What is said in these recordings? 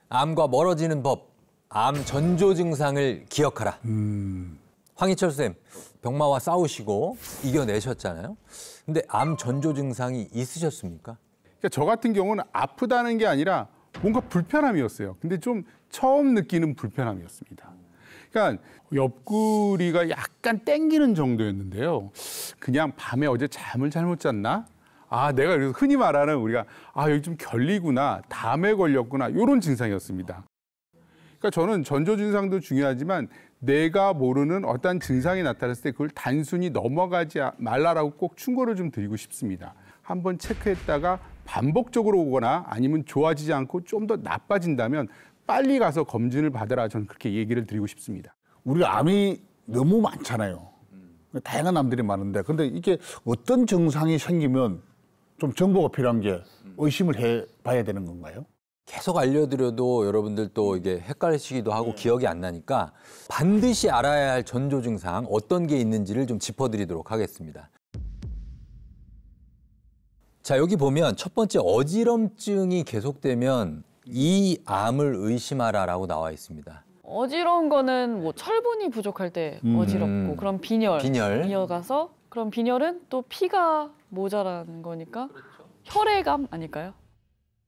암과 멀어지는 법, 암 전조 증상을 기억하라. 황희철 쌤, 병마와 싸우시고 이겨내셨잖아요. 근데 암 전조 증상이 있으셨습니까? 그러니까 저 같은 경우는 아프다는 게 아니라 뭔가 불편함이었어요. 근데 좀 처음 느끼는 불편함이었습니다. 그러니까 옆구리가 약간 땡기는 정도였는데요. 그냥 밤에 어제 잠을 잘못 잤나? 내가 그래서 흔히 말하는 우리가 여기 좀 결리구나, 담에 걸렸구나 이런 증상이었습니다. 그러니까 저는 전조 증상도 중요하지만 내가 모르는 어떤 증상이 나타났을 때 그걸 단순히 넘어가지 말라라고 꼭 충고를 좀 드리고 싶습니다. 한번 체크했다가 반복적으로 오거나 아니면 좋아지지 않고 좀 더 나빠진다면 빨리 가서 검진을 받으라 저는 그렇게 얘기를 드리고 싶습니다. 우리가 암이 너무 많잖아요. 다양한 암들이 많은데 근데 이게 어떤 증상이 생기면 좀 정보가 필요한 게 의심을 해봐야 되는 건가요? 계속 알려드려도 여러분들 또 이게 헷갈리시기도 하고 기억이 안 나니까 반드시 알아야 할 전조 증상 어떤 게 있는지를 좀 짚어드리도록 하겠습니다. 자, 여기 보면 첫 번째 어지럼증이 계속되면 이 암을 의심하라라고 나와 있습니다. 어지러운 거는 뭐 철분이 부족할 때 어지럽고 그럼 빈혈 이어가서 그럼 빈혈은 또 피가 모자라는 거니까 혈액암 아닐까요?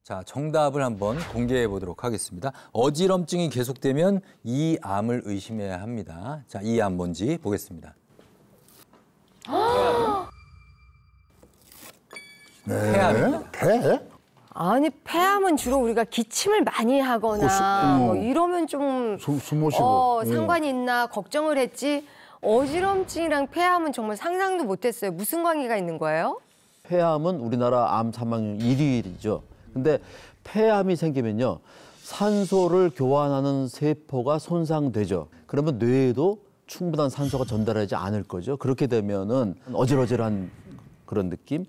자, 정답을 한번 공개해 보도록 하겠습니다. 어지럼증이 계속되면 이 암을 의심해야 합니다. 자, 이 암 뭔지 보겠습니다. 폐암입니다. 폐? 아니 폐암은 주로 우리가 기침을 많이 하거나 뭐 이러면 좀 숨 못 쉬고 상관이 있나 걱정을 했지 어지럼증이랑 폐암은 정말 상상도 못했어요. 무슨 관계가 있는 거예요? 폐암은 우리나라 암 사망률 1위죠. 근데 폐암이 생기면요. 산소를 교환하는 세포가 손상되죠. 그러면 뇌에도 충분한 산소가 전달하지 않을 거죠. 그렇게 되면은 어질어질한 그런 느낌,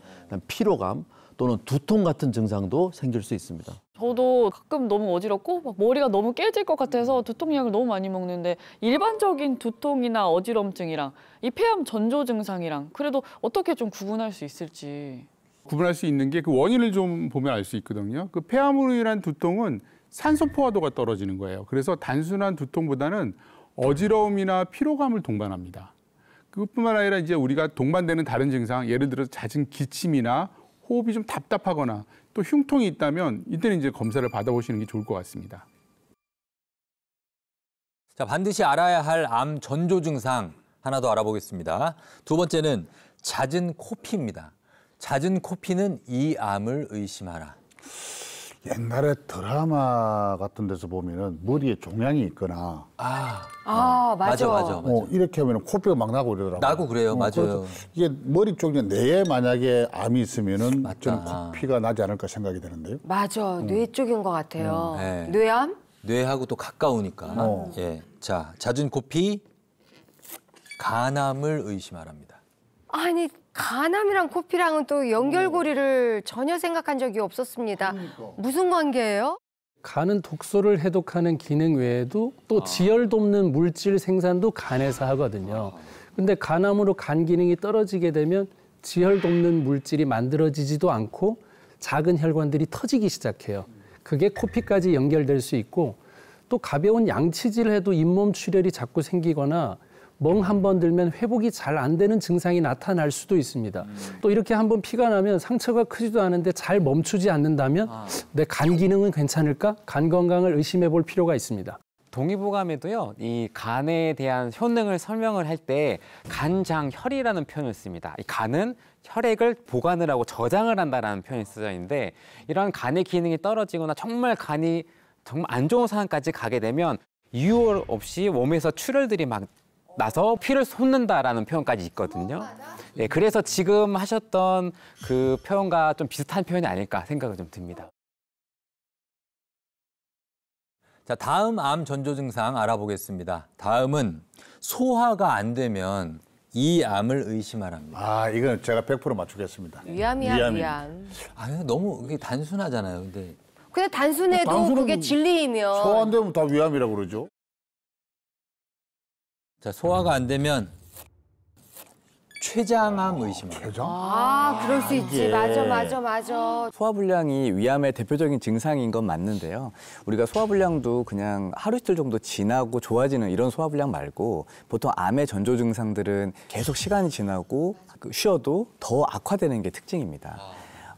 피로감 또는 두통 같은 증상도 생길 수 있습니다. 저도 가끔 너무 어지럽고 막 머리가 너무 깨질 것 같아서 두통약을 너무 많이 먹는데 일반적인 두통이나 어지럼증이랑 이 폐암 전조 증상이랑 그래도 어떻게 좀 구분할 수 있을지. 구분할 수 있는 게 그 원인을 좀 보면 알 수 있거든요. 그 폐암으로 인한 두통은 산소 포화도가 떨어지는 거예요. 그래서 단순한 두통보다는 어지러움이나 피로감을 동반합니다. 그것뿐만 아니라 이제 우리가 동반되는 다른 증상, 예를 들어 잦은 기침이나 호흡이 좀 답답하거나 또 흉통이 있다면 이때는 이제 검사를 받아보시는 게 좋을 것 같습니다. 자, 반드시 알아야 할 암 전조 증상 하나 더 알아보겠습니다. 두 번째는 잦은 코피입니다. 낮은 코피는 이 암을 의심하라. 옛날에 드라마 같은 데서 보면은 머리에 종양이 있거나 맞아. 이렇게 하면 코피가 막 나고 그러더라고요. 나고 그래요. 맞아요. 이게 머리 쪽에 뇌에 만약에 암이 있으면은 좀 코피가 나지 않을까 생각이 되는데요. 맞아. 뇌 쪽인 것 같아요. 네. 뇌암? 뇌하고 또 가까우니까. 예. 자, 잦은 코피, 간암을 의심하랍니다. 아니 간암이랑 코피랑은 또 연결고리를 전혀 생각한 적이 없었습니다. 무슨 관계예요? 간은 독소를 해독하는 기능 외에도 또 지혈 돕는 물질 생산도 간에서 하거든요. 근데 간암으로 간 기능이 떨어지게 되면 지혈 돕는 물질이 만들어지지도 않고 작은 혈관들이 터지기 시작해요. 그게 코피까지 연결될 수 있고 또 가벼운 양치질을 해도 잇몸 출혈이 자꾸 생기거나 멍 한 번 들면 회복이 잘 안 되는 증상이 나타날 수도 있습니다. 또 이렇게 한번 피가 나면 상처가 크지도 않은데 잘 멈추지 않는다면 내 간 기능은 괜찮을까? 간 건강을 의심해 볼 필요가 있습니다. 동의보감에도요, 이 간에 대한 효능을 설명을 할 때 간장혈이라는 표현을 씁니다. 이 간은 혈액을 보관을 하고 저장을 한다는 표현이 쓰여 있는데 이런 간의 기능이 떨어지거나 정말 간이 정말 안 좋은 상황까지 가게 되면 이유 없이 몸에서 출혈들이 막 나서 피를 솟는다라는 표현까지 있거든요. 네, 그래서 지금 하셨던 그 표현과 좀 비슷한 표현이 아닐까 생각이 좀 듭니다. 자, 다음 암 전조 증상 알아보겠습니다. 다음은 소화가 안 되면 이 암을 의심하랍니다. 이건 제가 100% 맞추겠습니다. 위암이야, 위암. 너무 그게 단순하잖아요. 근데 그냥 단순해도 그게 진리이면. 소화 안 되면 다 위암이라고 그러죠. 자, 소화가 안 되면 췌장암 의심이에요. 췌장? 아, 그럴 수 있지. 맞아. 소화불량이 위암의 대표적인 증상인 건 맞는데요. 우리가 소화불량도 그냥 하루 이틀 정도 지나고 좋아지는 이런 소화불량 말고 보통 암의 전조 증상들은 계속 시간이 지나고 쉬어도 더 악화되는 게 특징입니다.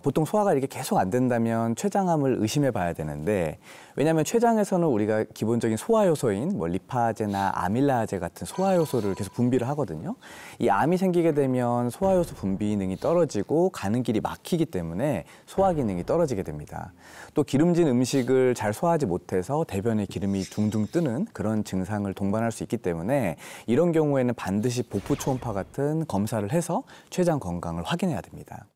보통 소화가 이렇게 계속 안 된다면 췌장암을 의심해 봐야 되는데, 왜냐하면 췌장에서는 우리가 기본적인 소화 요소인 뭐 리파제나 아밀라제 같은 소화 요소를 계속 분비를 하거든요. 이 암이 생기게 되면 소화 요소 분비 기능이 떨어지고 가는 길이 막히기 때문에 소화 기능이 떨어지게 됩니다. 또 기름진 음식을 잘 소화하지 못해서 대변에 기름이 둥둥 뜨는 그런 증상을 동반할 수 있기 때문에 이런 경우에는 반드시 복부 초음파 같은 검사를 해서 췌장 건강을 확인해야 됩니다.